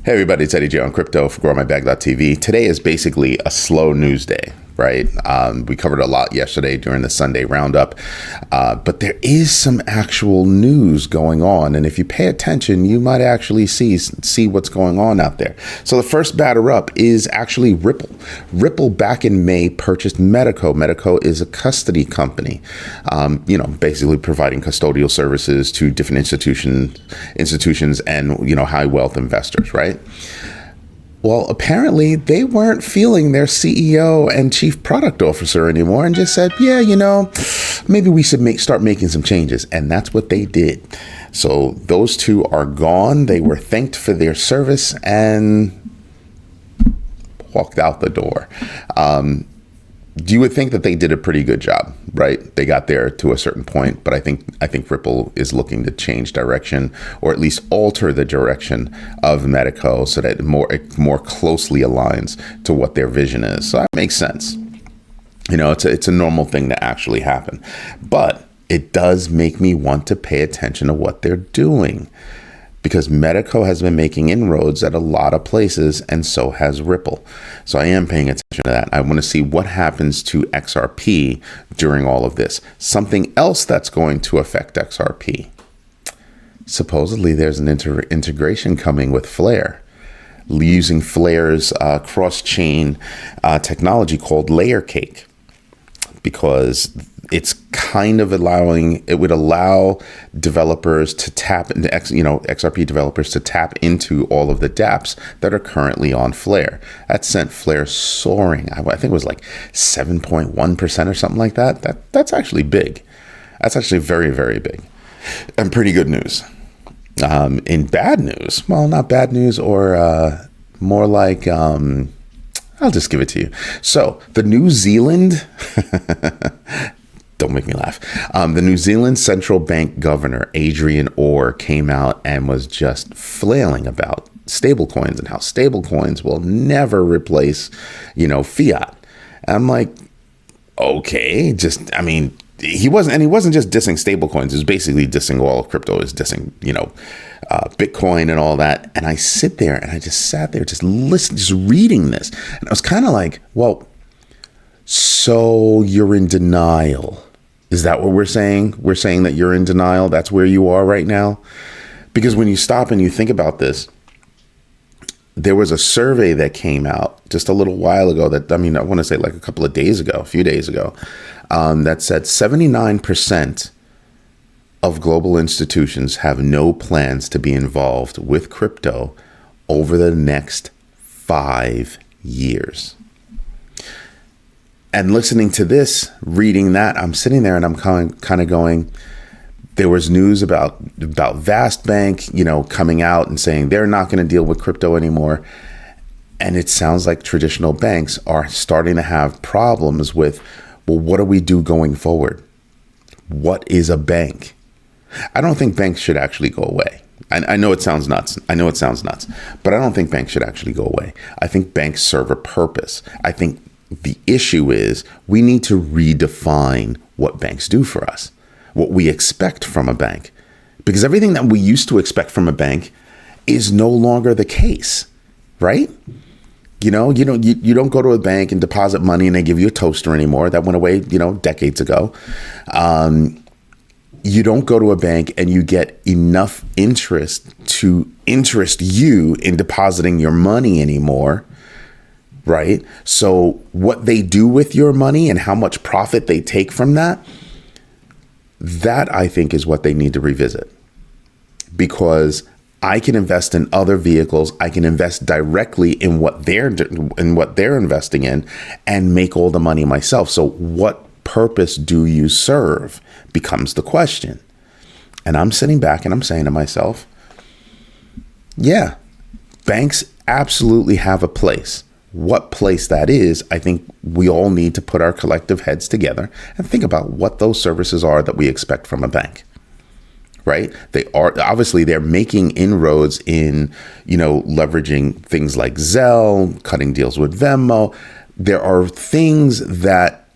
Hey everybody, it's Adrian on crypto for growmybag.tv. Today is basically a slow news day, right? We covered a lot yesterday during the Sunday roundup, but there is some actual news going on. And if you pay attention, you might actually see what's going on out there. So the first batter up is actually Ripple. Ripple back in May purchased Metaco. Metaco is a custody company, basically providing custodial services to different institutions and, high wealth investors, right? Well, apparently they weren't feeling their CEO and chief product officer anymore and just said, maybe we should start making some changes. And that's what they did. So those two are gone. They were thanked for their service and walked out the door. You would think that they did a pretty good job, right? They got there to a certain point, but I think Ripple is looking to change direction, or at least alter the direction of Metaco so that it more closely aligns to what their vision is. So that makes sense. It's a normal thing to actually happen, but it does make me want to pay attention to what they're doing, because Metaco has been making inroads at a lot of places, and so has Ripple. So I am paying attention to that. I want to see what happens to XRP during all of this. Something else that's going to affect XRP. Supposedly there's an integration coming with Flare, using Flare's cross-chain technology called LayerCake, because it's kind of it would allow developers to tap into, XRP developers to tap into all of the dApps that are currently on Flare. That sent Flare soaring. I think it was like 7.1% or something like that. That's actually big. That's actually very, very big and pretty good news. In bad news, well, not bad news, or more like, I'll just give it to you. So the New Zealand, don't make me laugh. The New Zealand central bank governor, Adrian, came out and was just flailing about stablecoins and how stablecoins will never replace, fiat. And I'm like, okay, he wasn't just dissing stablecoins. He was basically dissing all of crypto, is dissing, Bitcoin and all that. And I sit there and I just sat there, just reading this. And I was kind of like, well, so you're in denial. Is that what we're saying? We're saying that you're in denial. That's where you are right now. Because when you stop and you think about this, there was a survey that came out just a little while ago I want to say like a few days ago, that said 79% of global institutions have no plans to be involved with crypto over the next 5 years. And listening to this, reading that, I'm sitting there and I'm kind of going, there was news about Vast Bank, coming out and saying they're not going to deal with crypto anymore. And it sounds like traditional banks are starting to have problems with, well, what do we do going forward? What is a bank? I don't think banks should actually go away. I know it sounds nuts. But I don't think banks should actually go away. I think banks serve a purpose. I think the issue is we need to redefine what banks do for us, what we expect from a bank, because everything that we used to expect from a bank is no longer the case, right? You don't go to a bank and deposit money and they give you a toaster anymore. That went away, decades ago. You don't go to a bank and you get enough interest to interest you in depositing your money anymore. Right? So what they do with your money and how much profit they take from that I think is what they need to revisit. Because I can invest in other vehicles. I can invest directly in what they're investing in and make all the money myself. So what purpose do you serve becomes the question. And I'm sitting back and I'm saying to myself, yeah, banks absolutely have a place. What place that is, I think we all need to put our collective heads together and think about what those services are that we expect from a bank, right? They're making inroads in, leveraging things like Zelle, cutting deals with Venmo. There are things that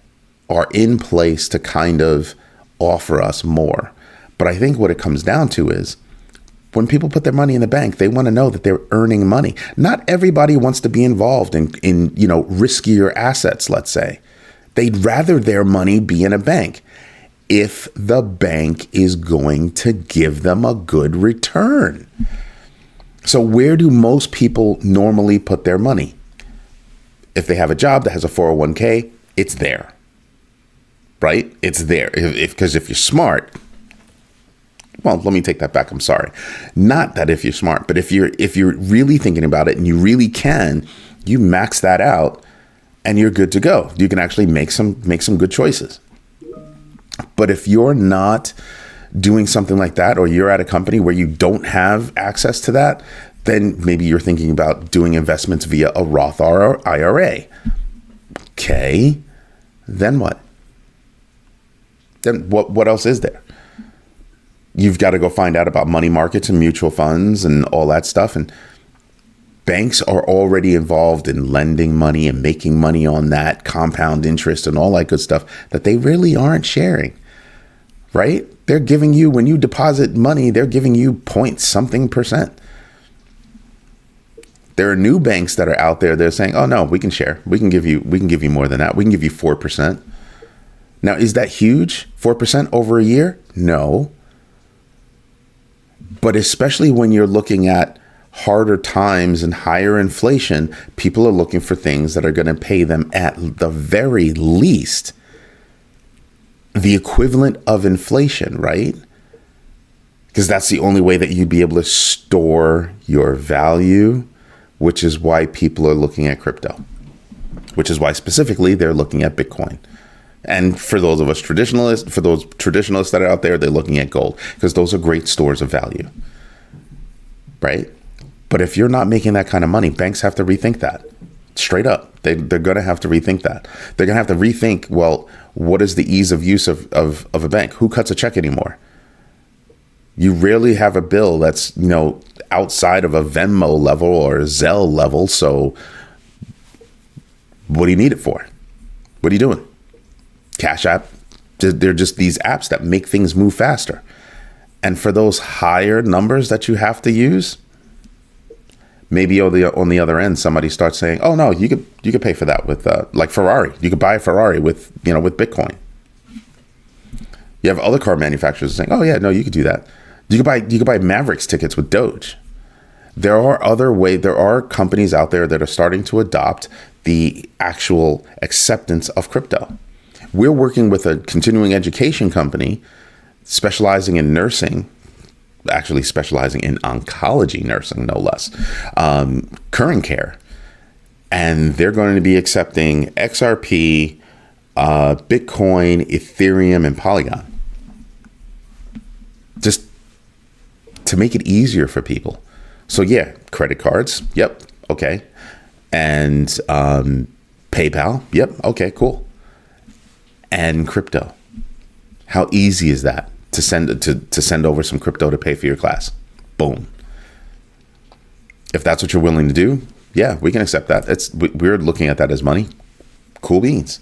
are in place to kind of offer us more. But I think what it comes down to is When people put their money in the bank, they want to know that they're earning money. Not everybody wants to be involved in riskier assets, let's say. They'd rather their money be in a bank if the bank is going to give them a good return. So where do most people normally put their money? If they have a job that has a 401k, it's there, right? It's there. Because if you're smart, well, let me take that back. I'm sorry. Not that if you're smart, but if you're really thinking about it and you really can, you max that out and you're good to go. You can actually make some good choices. But if you're not doing something like that, or you're at a company where you don't have access to that, then maybe you're thinking about doing investments via a Roth or IRA. Okay, then what? Then what else is there? You've got to go find out about money markets and mutual funds and all that stuff. And banks are already involved in lending money and making money on that, compound interest and all that good stuff that they really aren't sharing, right? They're giving you, when you deposit money, they're giving you point something percent. There are new banks that are out there. They're saying, "Oh no, we can share. We can give you more than that. We can give you 4%." Now, is that huge? 4% over a year? No. But especially when you're looking at harder times and higher inflation, people are looking for things that are going to pay them at the very least the equivalent of inflation, right? Because that's the only way that you'd be able to store your value, which is why people are looking at crypto, which is why specifically they're looking at Bitcoin. And for those of us traditionalists, for those traditionalists that are out there, they're looking at gold, because those are great stores of value, right? But if you're not making that kind of money, banks have to rethink that. Straight up. They're going to have to rethink that. They're going to have to rethink, well, what is the ease of use of a bank? Who cuts a check anymore? You rarely have a bill that's, outside of a Venmo level or a Zelle level. So what do you need it for? What are you doing? Cash App. They're just these apps that make things move faster. And for those higher numbers that you have to use, maybe on the other end, somebody starts saying, "Oh no, you could pay for that with like Ferrari. You could buy a Ferrari with Bitcoin." You have other car manufacturers saying, "Oh yeah, no, you could do that. You could buy Mavericks tickets with Doge." There are companies out there that are starting to adopt the actual acceptance of crypto. We're working with a continuing education company specializing in nursing, actually specializing in oncology nursing, no less, current care. And they're going to be accepting XRP, Bitcoin, Ethereum, and Polygon. Just to make it easier for people. So yeah, credit cards. Yep. Okay. And PayPal. Yep. Okay, cool. And crypto. How easy is that to send over some crypto to pay for your class? Boom. If that's what you're willing to do, yeah, we can accept that. We're looking at that as money. Cool beans.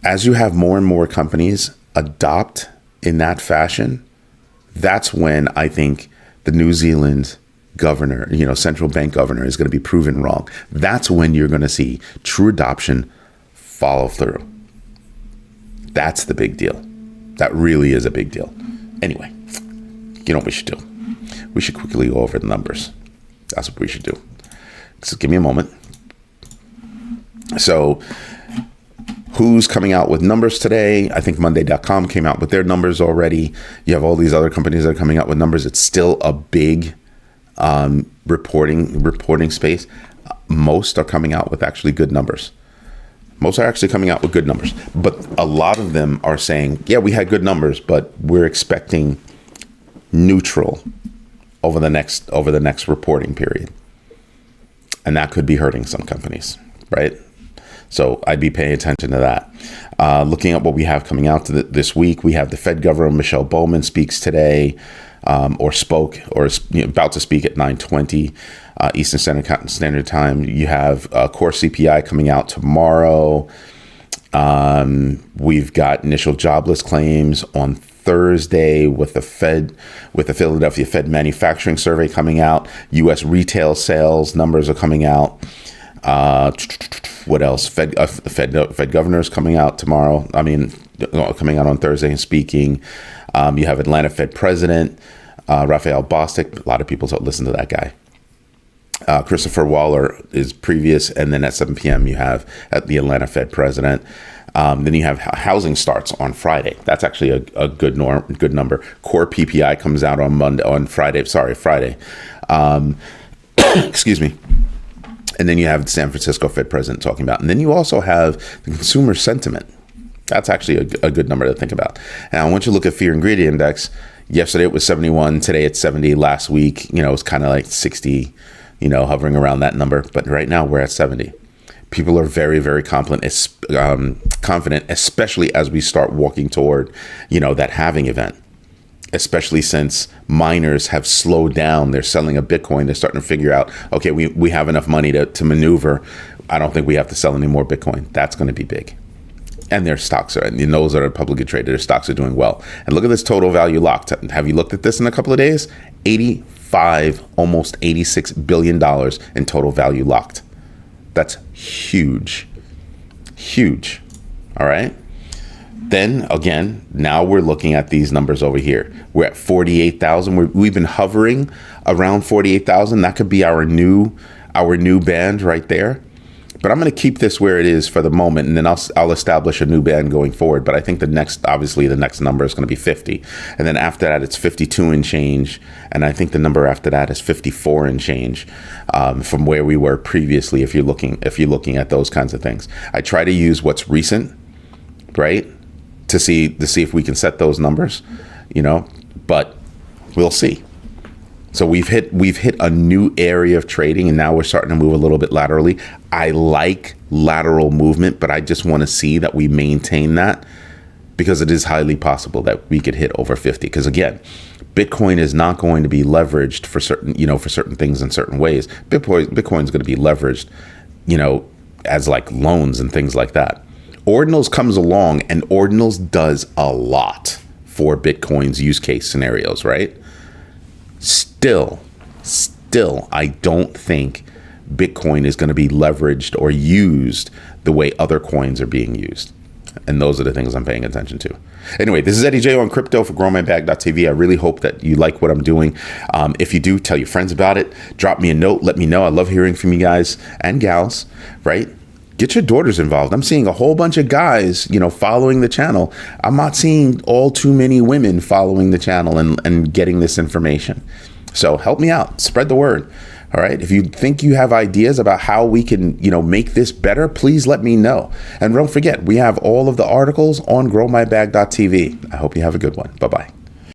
As you have more and more companies adopt in that fashion, that's when I think the New Zealand governor, central bank governor, is going to be proven wrong. That's when you're going to see true adoption follow through. That's the big deal. That really is a big deal. Anyway, you know what we should do? We should quickly go over the numbers. That's what we should do. Just give me a moment. So who's coming out with numbers today? I think Monday.com came out with their numbers already. You have all these other companies that are coming out with numbers. It's still a big reporting space. Most are coming out with actually good numbers. Most are actually coming out with good numbers. But a lot of them are saying, yeah, we had good numbers, but we're expecting neutral over the next reporting period. And that could be hurting some companies, right? So I'd be paying attention to that. Looking at what we have coming out this week, we have the Fed Governor Michelle Bowman speaks today, or spoke, or is about to speak at 9:20 Eastern Standard Time. You have core CPI coming out tomorrow. We've got initial jobless claims on Thursday with the Philadelphia Fed manufacturing survey coming out. U.S. retail sales numbers are coming out. What else? Fed governors coming out tomorrow. Coming out on Thursday and speaking. You have Atlanta Fed President Raphael Bostic. A lot of people don't listen to that guy. Christopher Waller is previous, and then at 7 p.m. you have at the Atlanta Fed President. Then you have housing starts on Friday. That's actually a good number. Core PPI comes out on Friday. Excuse me. And then you have the San Francisco Fed President talking about. And then you also have the consumer sentiment. That's actually a good number to think about. And I want you to look at fear and greed index. Yesterday it was 71. Today it's 70. Last week, it was kind of like 60, hovering around that number. But right now we're at 70. People are very, very confident, especially as we start walking toward, that halving event. Especially since miners have slowed down. They're selling a Bitcoin. They're starting to figure out, okay, we have enough money to maneuver. I don't think we have to sell any more Bitcoin. That's going to be big. And their stocks and those that are publicly traded, their stocks are doing well. And look at this total value locked. Have you looked at this in a couple of days? 85, almost $86 billion in total value locked. That's huge. Huge. All right. Then again, now we're looking at these numbers over here. We're at 48,000. We've been hovering around 48,000. That could be our new band right there. But I'm going to keep this where it is for the moment, and then I'll establish a new band going forward. But I think the next number is going to be 50, and then after that it's 52 and change, and I think the number after that is 54 and change, from where we were previously. If you're looking at those kinds of things, I try to use what's recent, right? To see if we can set those numbers, but we'll see. So we've hit a new area of trading, and now we're starting to move a little bit laterally. I like lateral movement, but I just want to see that we maintain that, because it is highly possible that we could hit over 50. Because again, Bitcoin is not going to be leveraged for certain things in certain ways. Bitcoin's going to be leveraged, as like loans and things like that. Ordinals comes along, and Ordinals does a lot for Bitcoin's use case scenarios, right? Still, I don't think Bitcoin is going to be leveraged or used the way other coins are being used. And those are the things I'm paying attention to. Anyway, this is Eddie J on crypto for growmybag.tv. I really hope that you like what I'm doing. If you do, tell your friends about it. Drop me a note. Let me know. I love hearing from you guys and gals, right? Get your daughters involved. I'm seeing a whole bunch of guys, following the channel. I'm not seeing all too many women following the channel and getting this information. So help me out. Spread the word. All right. If you think you have ideas about how we can, make this better, please let me know. And don't forget, we have all of the articles on growmybag.tv. I hope you have a good one. Bye-bye.